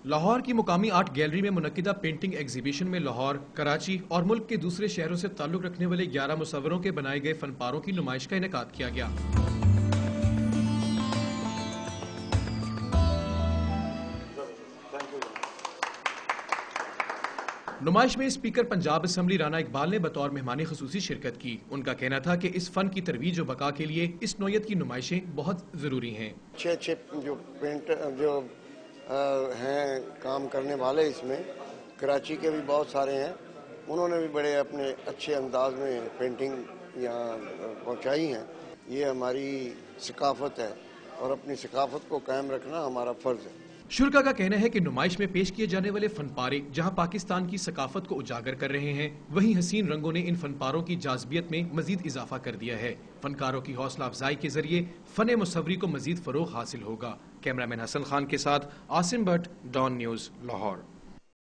لاہور کی مقامی art gallery میں منعقدہ پینٹنگ ایگزیبیشن میں لاہور، کراچی اور ملک کے دوسرے شہروں سے تعلق رکھنے والے 11 مصوروں کے بنائے گئے فن پاروں کی نمائش کا انعقاد کیا گیا۔ نمائش میں اسپیکر پنجاب اسمبلی رانا اقبال نے بطور مہمان خصوصی شرکت کی۔ ان کا کہنا تھا کہ اس فن کی ترویج و بقا کے لیے اس نوعیت کی نمائشیں بہت ضروری ہیں۔ اچھے جو پینٹر جو ہیں کام کرنے والے اس میں کراچی کے بھی بہت سارے ہیں، انہوں نے بھی بڑے اپنے اچھے انداز میں پینٹنگ یہاں پہنچائی ہیں۔ یہ ہماری ثقافت ہے اور اپنی ثقافت کو قائم رکھنا ہمارا فرض ہے۔ شرکا کا کہنا ہے کہ نمائش میں پیش کیے جانے والے فن پارے جہاں پاکستان کی ثقافت کو اجاگر کر رہے ہیں، وہیں حسین رنگوں نے ان فن پاروں کی جاذبیت میں مزید اضافہ کر دیا ہے۔ فنکاروں کی حوصلہ افزائی کے ذریعے فن مصوری کو مزید فروغ حاصل ہوگا۔ کیمرہ مین حسن خان کے ساتھ عاصم بٹ، ڈان نیوز، لاہور۔